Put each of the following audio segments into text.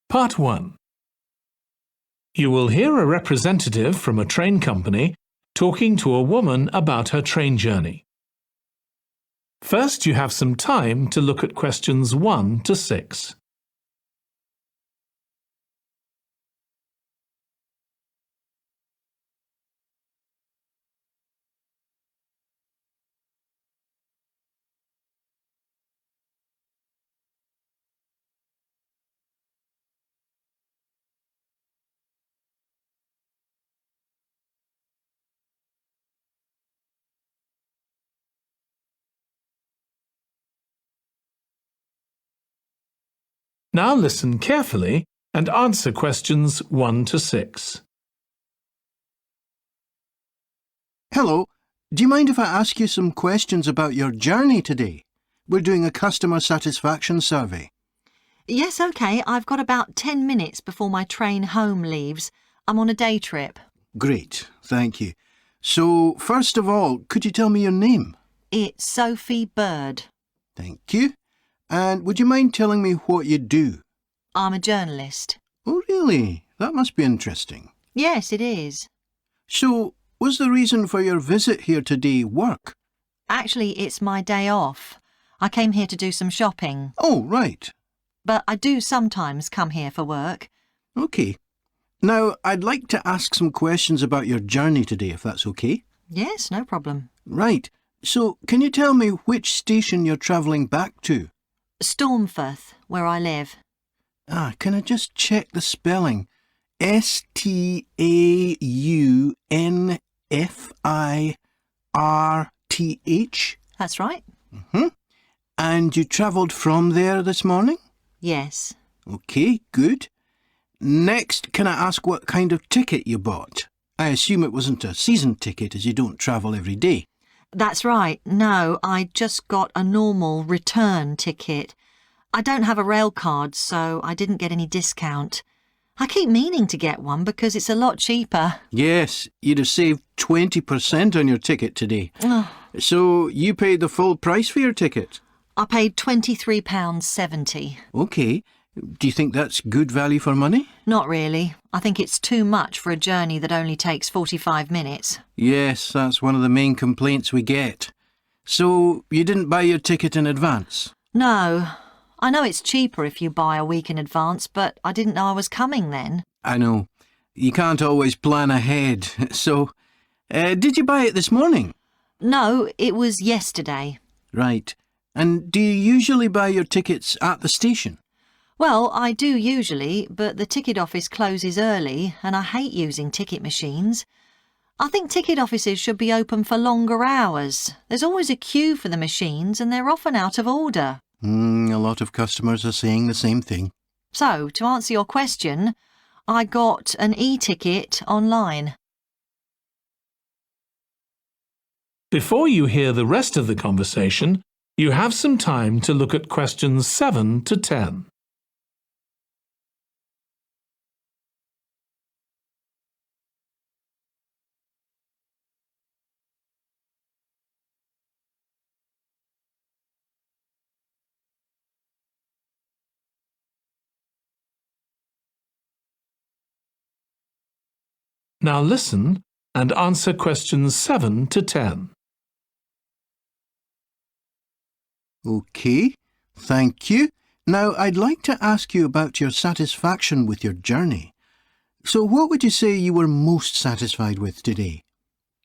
Part 1. You will hear a representative from a train company talking to a woman about her train journey. First, you have some time to look at questions 1 to 6. Now listen carefully and answer questions 1 to 6. Hello, do you mind if I ask you some questions about your journey today? We're doing a customer satisfaction survey. Yes, OK. I've got about 10 minutes before my train home leaves. I'm on a day trip. Great, thank you. So, first of all, could you tell me your name? It's Sophie Bird. Thank you. And would you mind telling me what you do? I'm a journalist. Oh, really? That must be interesting. Yes, it is. So, was the reason for your visit here today work? Actually, it's my day off. I came here to do some shopping. Oh, right. But I do sometimes come here for work. OK. Now, I'd like to ask some questions about your journey today, if that's OK. Yes, no problem. Right. So, can you tell me which station you're travelling back to? Stormforth, where I live. Can I just check the spelling? Staunfirth? That's right. And you travelled from there this morning? Yes. OK, good. Next, can I ask what kind of ticket you bought? I assume it wasn't a season ticket as you don't travel every day. That's right. No, I just got a normal return ticket. I don't have a rail card, so I didn't get any discount. I keep meaning to get one because it's a lot cheaper. Yes, you'd have saved 20% on your ticket today. So you paid the full price for your ticket? I paid £23.70. OK. Do you think that's good value for money? Not really. I think it's too much for a journey that only takes 45 minutes. Yes, that's one of the main complaints we get. So you didn't buy your ticket in advance? No. I know it's cheaper if you buy a week in advance, but I didn't know I was coming then. I know. You can't always plan ahead. So, did you buy it this morning? No, it was yesterday. Right. And do you usually buy your tickets at the station? Well, I do usually, but the ticket office closes early and I hate using ticket machines. I think ticket offices should be open for longer hours. There's always a queue for the machines and they're often out of order. A lot of customers are saying the same thing. So, to answer your question, I got an e-ticket online. Before you hear the rest of the conversation, you have some time to look at questions 7 to 10. Now listen and answer questions 7 to 10. OK, thank you. Now, I'd like to ask you about your satisfaction with your journey. So what would you say you were most satisfied with today?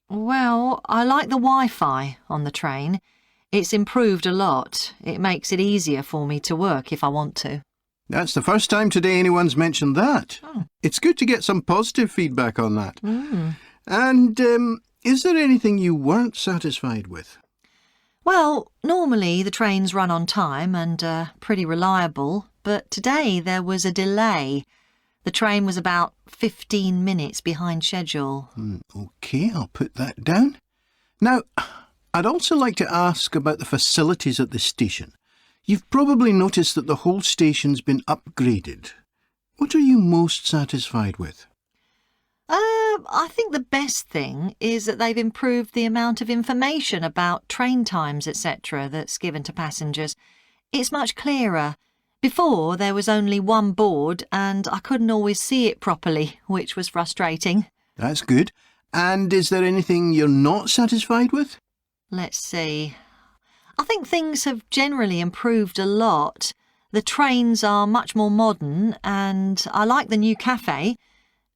Well, I like the Wi-Fi on the train. It's improved a lot. It makes it easier for me to work if I want to. That's the first time today anyone's mentioned that. It's good to get some positive feedback on that. And is there anything you weren't satisfied with? Well, normally the trains run on time and are pretty reliable, but today there was a delay. The train was about 15 minutes behind schedule. OK, I'll put that down. Now, I'd also like to ask about the facilities at the station. You've probably noticed that the whole station's been upgraded. What are you most satisfied with? I think the best thing is that they've improved the amount of information about train times, etc. that's given to passengers. It's much clearer. Before, there was only one board and I couldn't always see it properly, which was frustrating. That's good. And is there anything you're not satisfied with? Let's see. I think things have generally improved a lot. The trains are much more modern and I like the new cafe.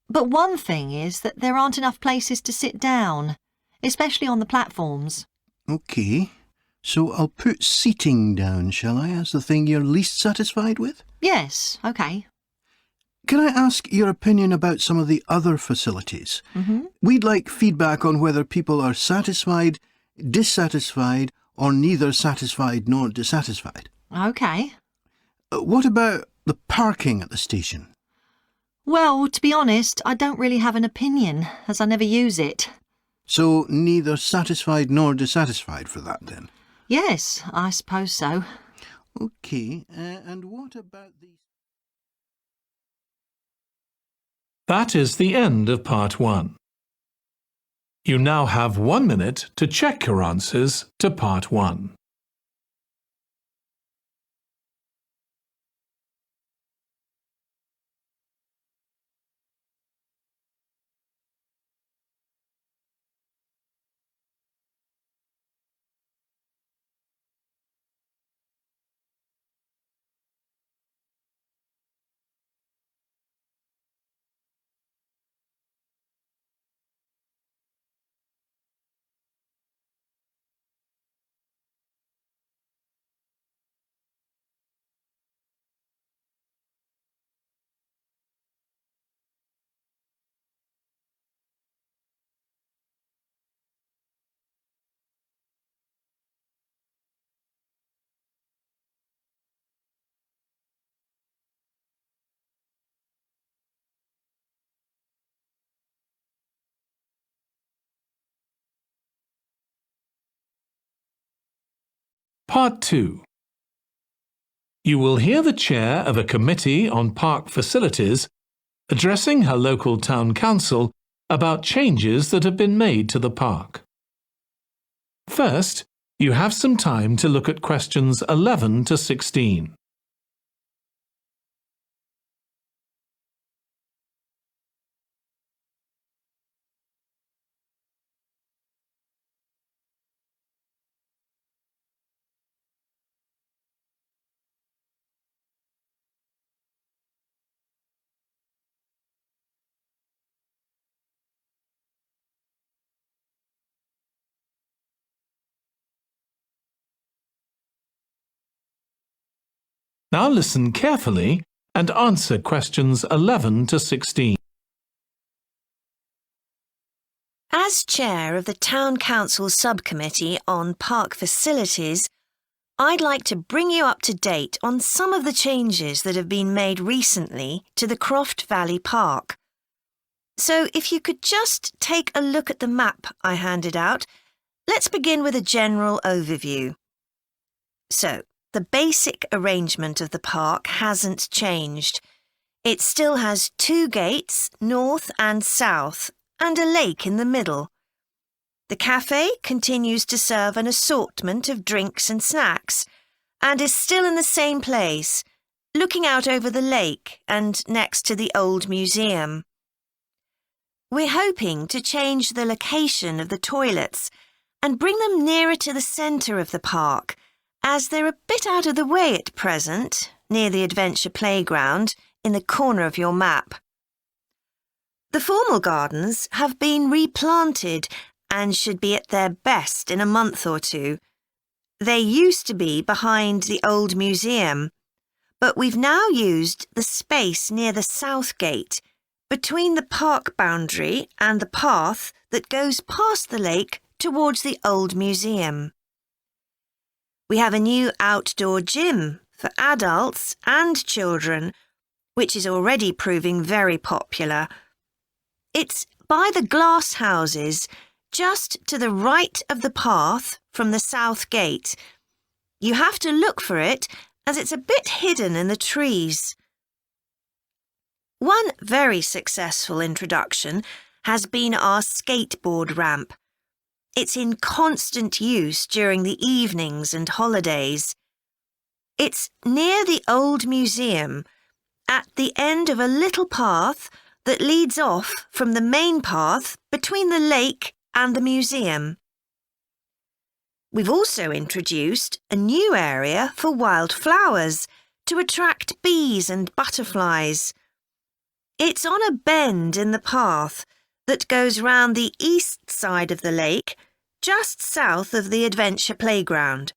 But one thing is that there aren't enough places to sit down, especially on the platforms. OK. So I'll put seating down, shall I, as the thing you're least satisfied with? Yes, OK. Can I ask your opinion about some of the other facilities? Mm-hmm. We'd like feedback on whether people are satisfied, dissatisfied, or neither satisfied nor dissatisfied. OK. What about the parking at the station? Well, to be honest, I don't really have an opinion, as I never use it. So neither satisfied nor dissatisfied for that, then? Yes, I suppose so. OK, and what about the... That is the end of part 1. You now have 1 minute to check your answers to part 1. Part 2. You will hear the chair of a committee on park facilities addressing her local town council about changes that have been made to the park. First, you have some time to look at questions 11 to 16. Now listen carefully and answer questions 11 to 16. As chair of the Town Council Subcommittee on Park Facilities, I'd like to bring you up to date on some of the changes that have been made recently to the Croft Valley Park. So if you could just take a look at the map I handed out, let's begin with a general overview. So, the basic arrangement of the park hasn't changed. It still has 2 gates, north and south, and a lake in the middle. The cafe continues to serve an assortment of drinks and snacks, and is still in the same place, looking out over the lake and next to the old museum. We're hoping to change the location of the toilets and bring them nearer to the centre of the park, as they're a bit out of the way at present, near the adventure playground, in the corner of your map. The formal gardens have been replanted and should be at their best in a month or 2. They used to be behind the old museum, but we've now used the space near the south gate, between the park boundary and the path that goes past the lake towards the old museum. We have a new outdoor gym for adults and children, which is already proving very popular. It's by the glass houses, just to the right of the path from the south gate. You have to look for it, as it's a bit hidden in the trees. One very successful introduction has been our skateboard ramp. It's in constant use during the evenings and holidays. It's near the old museum, at the end of a little path that leads off from the main path between the lake and the museum. We've also introduced a new area for wildflowers to attract bees and butterflies. It's on a bend in the path that goes round the east side of the lake, just south of the adventure playground.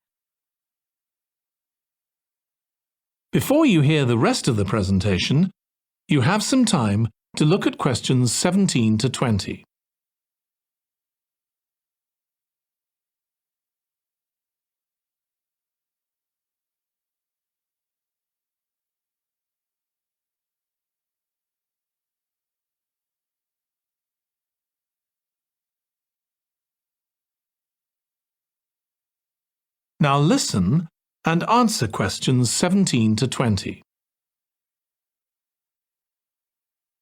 Before you hear the rest of the presentation, you have some time to look at questions 17 to 20. Now listen and answer questions 17 to 20.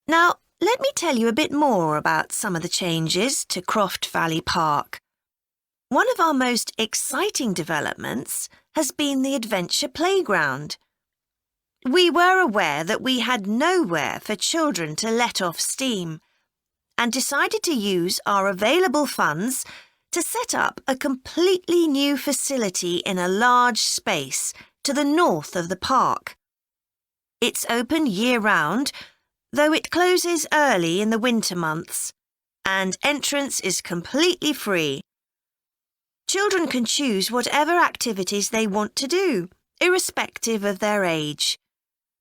Now, let me tell you a bit more about some of the changes to Croft Valley Park. One of our most exciting developments has been the adventure playground. We were aware that we had nowhere for children to let off steam and decided to use our available funds to set up a completely new facility in a large space to the north of the park. It's open year-round, though it closes early in the winter months, and entrance is completely free. Children can choose whatever activities they want to do, irrespective of their age.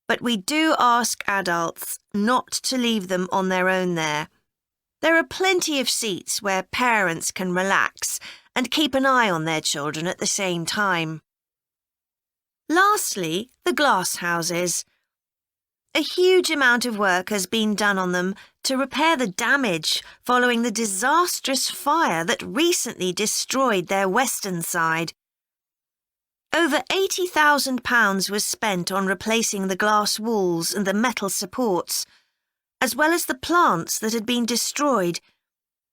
But we do ask adults not to leave them on their own there. There are plenty of seats where parents can relax and keep an eye on their children at the same time. Lastly, the glass houses. A huge amount of work has been done on them to repair the damage following the disastrous fire that recently destroyed their western side. Over £80,000 was spent on replacing the glass walls and the metal supports, as well as the plants that had been destroyed,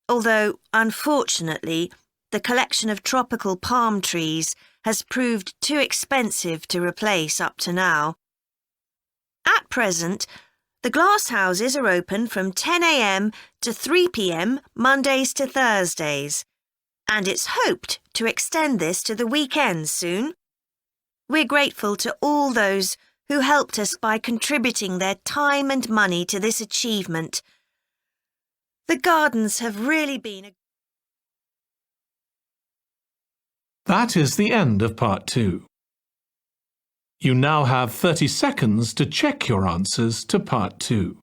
although, unfortunately, the collection of tropical palm trees has proved too expensive to replace up to now. At present, the glass houses are open from 10 a.m. to 3 p.m. Mondays to Thursdays, and it's hoped to extend this to the weekends soon. We're grateful to all those who helped us by contributing their time and money to this achievement. The gardens have really been That is the end of part 2. You now have 30 seconds to check your answers to part 2.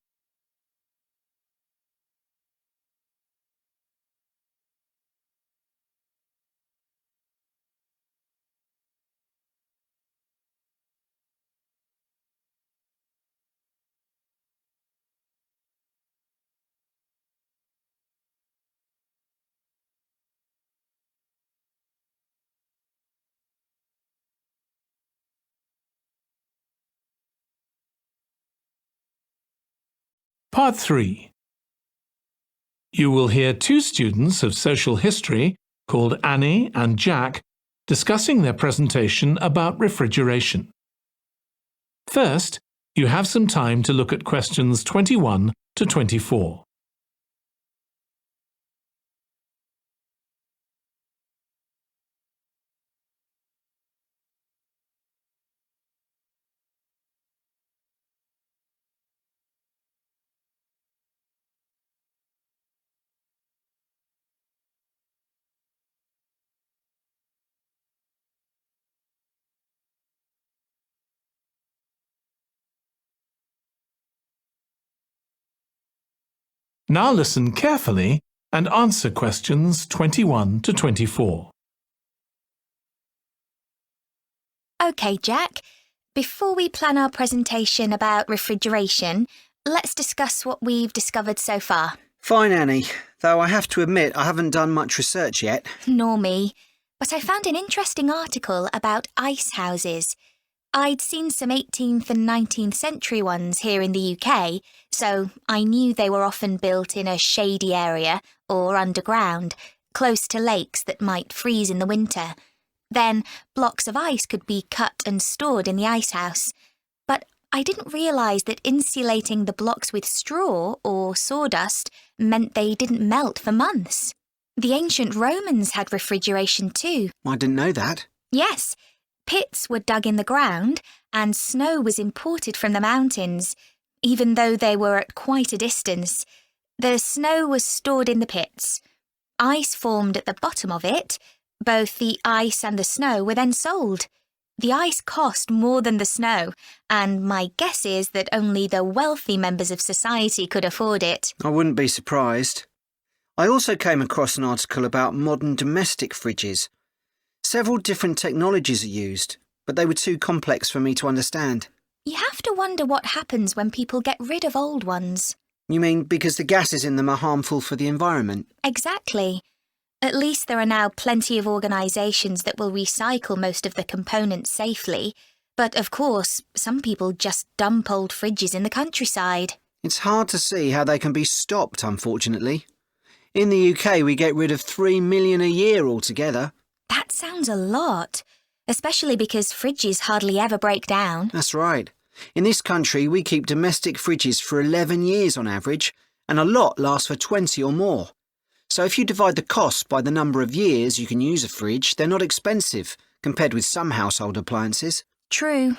Part 3. You will hear 2 students of social history called Annie and Jack discussing their presentation about refrigeration. First, you have some time to look at questions 21 to 24. Now listen carefully and answer questions 21 to 24. OK, Jack. Before we plan our presentation about refrigeration, let's discuss what we've discovered so far. Fine, Annie, though I have to admit I haven't done much research yet. Nor me. But I found an interesting article about ice houses. I'd seen some 18th and 19th century ones here in the UK, so I knew they were often built in a shady area or underground, close to lakes that might freeze in the winter. Then blocks of ice could be cut and stored in the icehouse. But I didn't realise that insulating the blocks with straw or sawdust meant they didn't melt for months. The ancient Romans had refrigeration too. I didn't know that. Yes, pits were dug in the ground and snow was imported from the mountains, even though they were at quite a distance. The snow was stored in the pits. Ice formed at the bottom of it. Both the ice and the snow were then sold. The ice cost more than the snow, and my guess is that only the wealthy members of society could afford it. I wouldn't be surprised. I also came across an article about modern domestic fridges. Several different technologies are used, but they were too complex for me to understand. You have to wonder what happens when people get rid of old ones. You mean because the gases in them are harmful for the environment? Exactly. At least there are now plenty of organisations that will recycle most of the components safely. But of course, some people just dump old fridges in the countryside. It's hard to see how they can be stopped, unfortunately. In the UK, we get rid of 3 million a year altogether. That sounds a lot, especially because fridges hardly ever break down. That's right. In this country, we keep domestic fridges for 11 years on average, and a lot lasts for 20 or more. So if you divide the cost by the number of years you can use a fridge, they're not expensive, compared with some household appliances. True.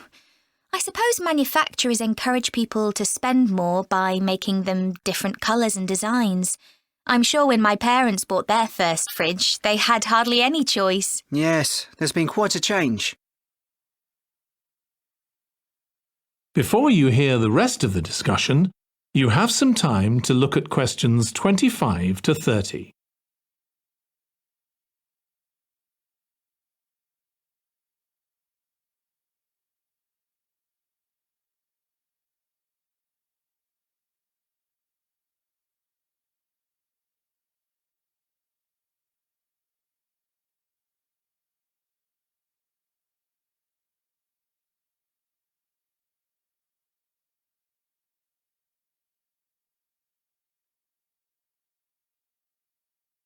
I suppose manufacturers encourage people to spend more by making them different colours and designs. I'm sure when my parents bought their first fridge, they had hardly any choice. Yes, there's been quite a change. Before you hear the rest of the discussion, you have some time to look at questions 25 to 30.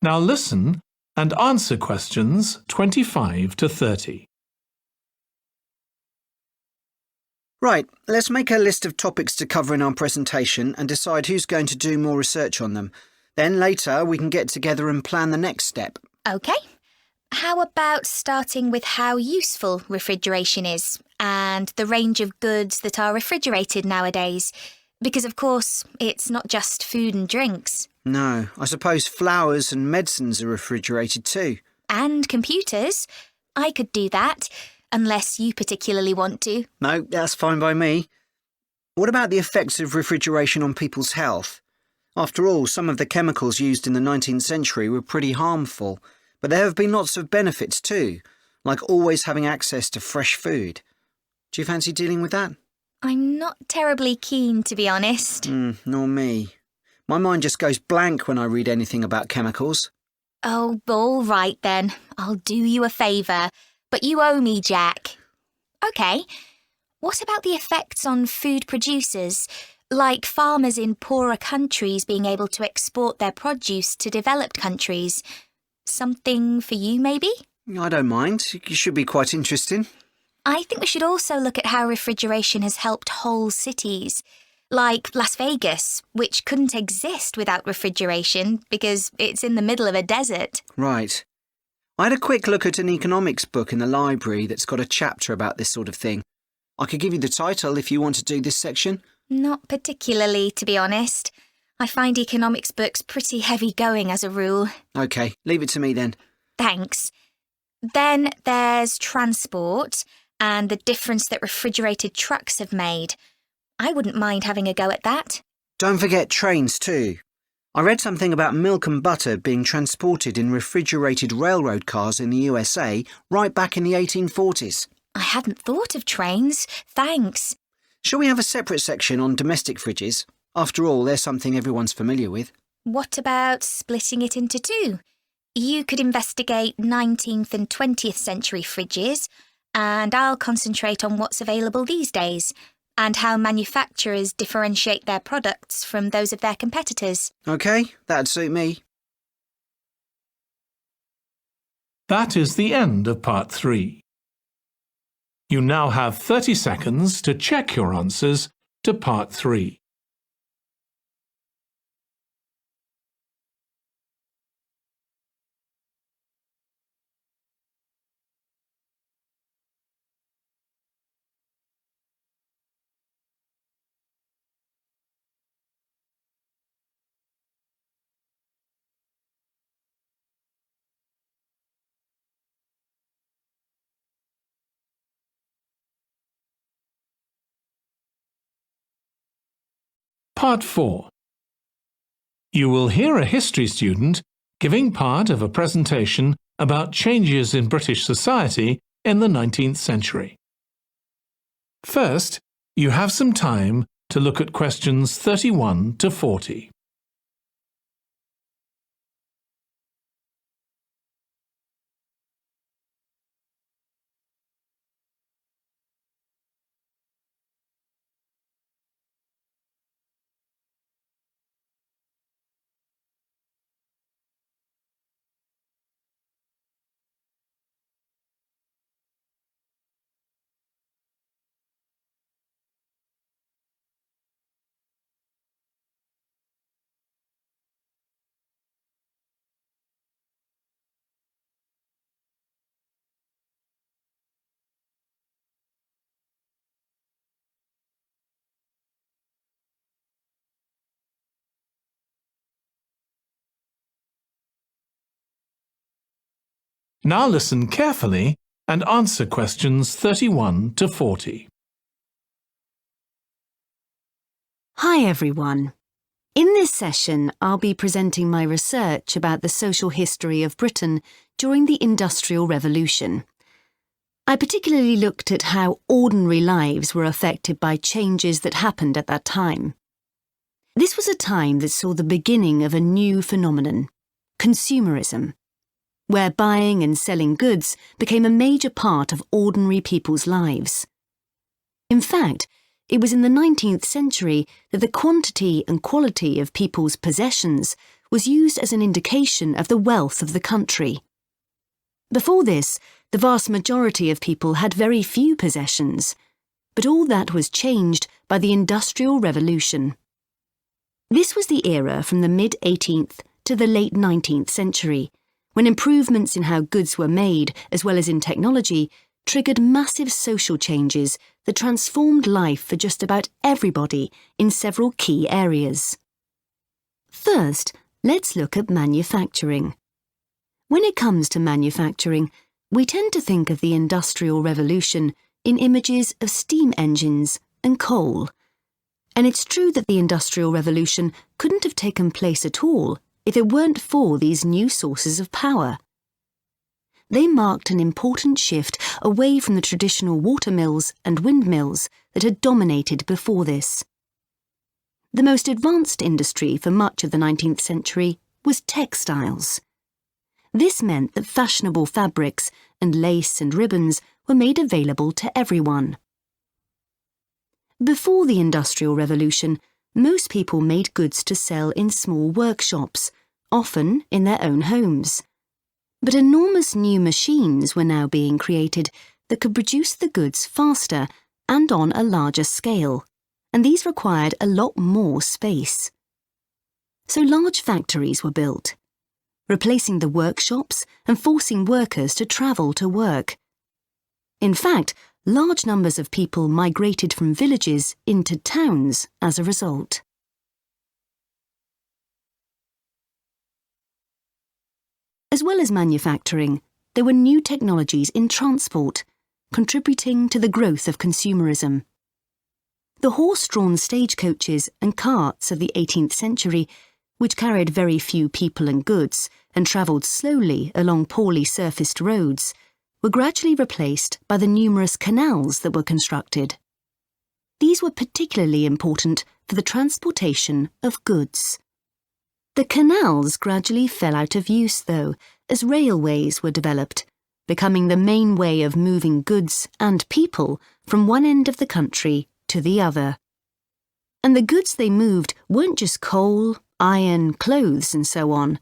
Now listen and answer questions 25 to 30. Right, let's make a list of topics to cover in our presentation and decide who's going to do more research on them. Then later we can get together and plan the next step. OK. How about starting with how useful refrigeration is and the range of goods that are refrigerated nowadays? Because, of course, it's not just food and drinks. No, I suppose flowers and medicines are refrigerated too. And computers. I could do that, unless you particularly want to. No, that's fine by me. What about the effects of refrigeration on people's health? After all, some of the chemicals used in the 19th century were pretty harmful, but there have been lots of benefits too, like always having access to fresh food. Do you fancy dealing with that? I'm not terribly keen, to be honest. Nor me. My mind just goes blank when I read anything about chemicals. Oh, all right then. I'll do you a favour. But you owe me, Jack. OK. What about the effects on food producers? Like farmers in poorer countries being able to export their produce to developed countries. Something for you, maybe? I don't mind. It should be quite interesting. I think we should also look at how refrigeration has helped whole cities. Like Las Vegas, which couldn't exist without refrigeration because it's in the middle of a desert. Right. I had a quick look at an economics book in the library that's got a chapter about this sort of thing. I could give you the title if you want to do this section. Not particularly, to be honest. I find economics books pretty heavy going as a rule. OK, leave it to me then. Thanks. Then there's transport and the difference that refrigerated trucks have made. I wouldn't mind having a go at that. Don't forget trains too. I read something about milk and butter being transported in refrigerated railroad cars in the USA right back in the 1840s. I hadn't thought of trains. Thanks. Shall we have a separate section on domestic fridges? After all, they're something everyone's familiar with. What about splitting it into two? You could investigate 19th and 20th century fridges, and I'll concentrate on what's available these days, and how manufacturers differentiate their products from those of their competitors. OK, that'd suit me. That is the end of part 3. You now have 30 seconds to check your answers to part 3. Part 4. You will hear a history student giving part of a presentation about changes in British society in the 19th century. First, you have some time to look at questions 31 to 40. Now listen carefully and answer questions 31 to 40. Hi everyone. In this session, I'll be presenting my research about the social history of Britain during the Industrial Revolution. I particularly looked at how ordinary lives were affected by changes that happened at that time. This was a time that saw the beginning of a new phenomenon, consumerism, where buying and selling goods became a major part of ordinary people's lives. In fact, it was in the 19th century that the quantity and quality of people's possessions was used as an indication of the wealth of the country. Before this, the vast majority of people had very few possessions, but all that was changed by the Industrial Revolution. This was the era from the mid-18th to the late 19th century, when improvements in how goods were made, as well as in technology, triggered massive social changes that transformed life for just about everybody in several key areas. First, let's look at manufacturing. When it comes to manufacturing, we tend to think of the Industrial Revolution in images of steam engines and coal. And it's true that the Industrial Revolution couldn't have taken place at all if it weren't for these new sources of power. They marked an important shift away from the traditional watermills and windmills that had dominated before this. The most advanced industry for much of the 19th century was textiles. This meant that fashionable fabrics and lace and ribbons were made available to everyone. Before the Industrial Revolution, most people made goods to sell in small workshops, often in their own homes. But enormous new machines were now being created that could produce the goods faster and on a larger scale, and these required a lot more space. So large factories were built, replacing the workshops and forcing workers to travel to work. In fact, large numbers of people migrated from villages into towns as a result. As well as manufacturing, there were new technologies in transport, contributing to the growth of consumerism. The horse-drawn stagecoaches and carts of the 18th century, which carried very few people and goods and travelled slowly along poorly surfaced roads, were gradually replaced by the numerous canals that were constructed. These were particularly important for the transportation of goods. The canals gradually fell out of use, though, as railways were developed, becoming the main way of moving goods and people from one end of the country to the other. And the goods they moved weren't just coal, iron, clothes, and so on.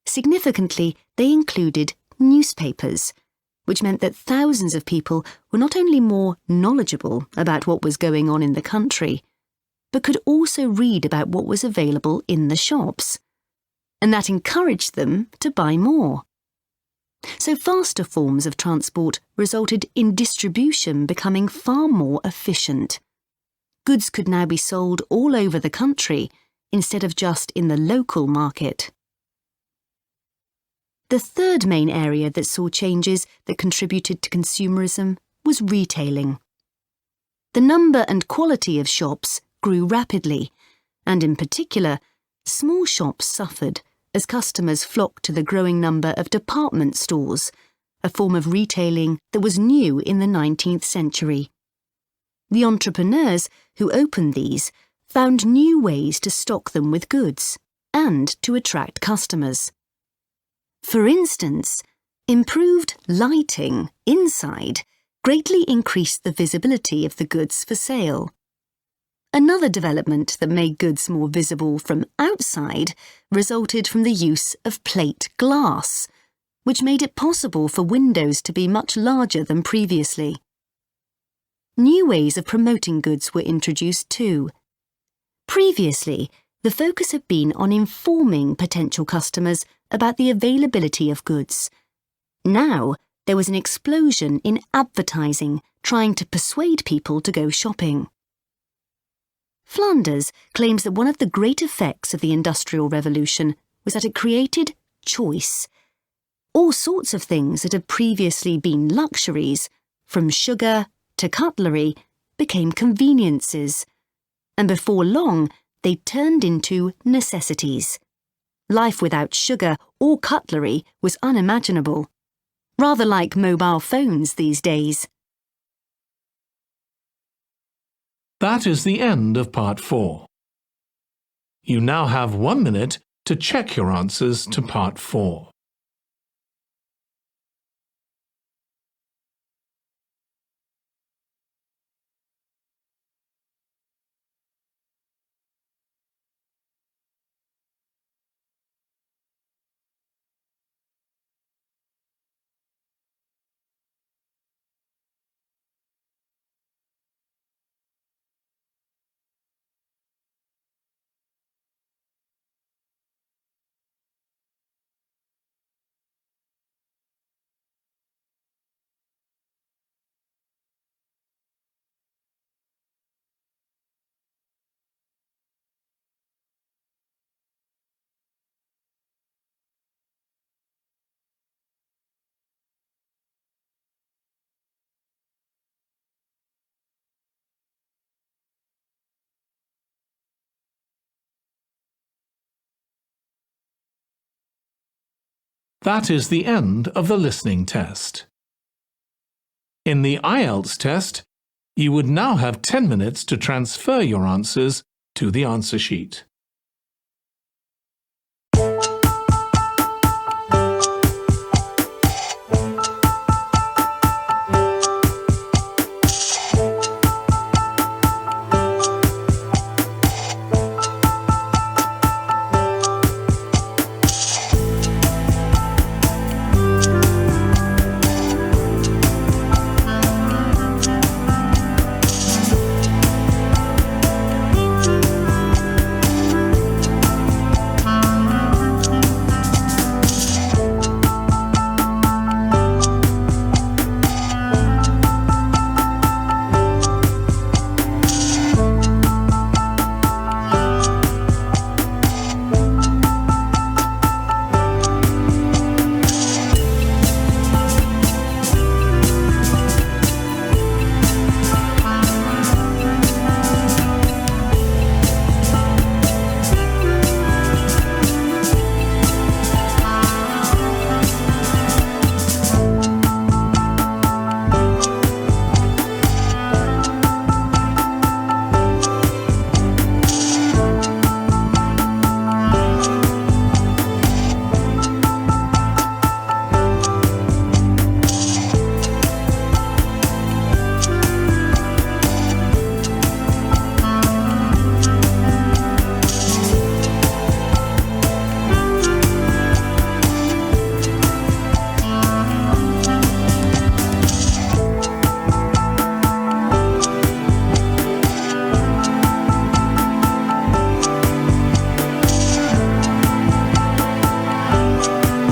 Significantly, they included newspapers, which meant that thousands of people were not only more knowledgeable about what was going on in the country, but could also read about what was available in the shops. And that encouraged them to buy more. So faster forms of transport resulted in distribution becoming far more efficient. Goods could now be sold all over the country instead of just in the local market. The third main area that saw changes that contributed to consumerism was retailing. The number and quality of shops grew rapidly, and in particular, small shops suffered as customers flocked to the growing number of department stores, a form of retailing that was new in the 19th century. The entrepreneurs who opened these found new ways to stock them with goods and to attract customers. For instance, improved lighting inside greatly increased the visibility of the goods for sale. Another development that made goods more visible from outside resulted from the use of plate glass, which made it possible for windows to be much larger than previously. New ways of promoting goods were introduced too. Previously, the focus had been on informing potential customers about the availability of goods. Now, there was an explosion in advertising trying to persuade people to go shopping. Flanders claims that one of the great effects of the Industrial Revolution was that it created choice. All sorts of things that had previously been luxuries, from sugar to cutlery, became conveniences, and before long they turned into necessities. Life without sugar or cutlery was unimaginable, rather like mobile phones these days. That is the end of part 4. You now have 1 minute to check your answers to part 4. That is the end of the listening test. In the IELTS test, you would now have 10 minutes to transfer your answers to the answer sheet.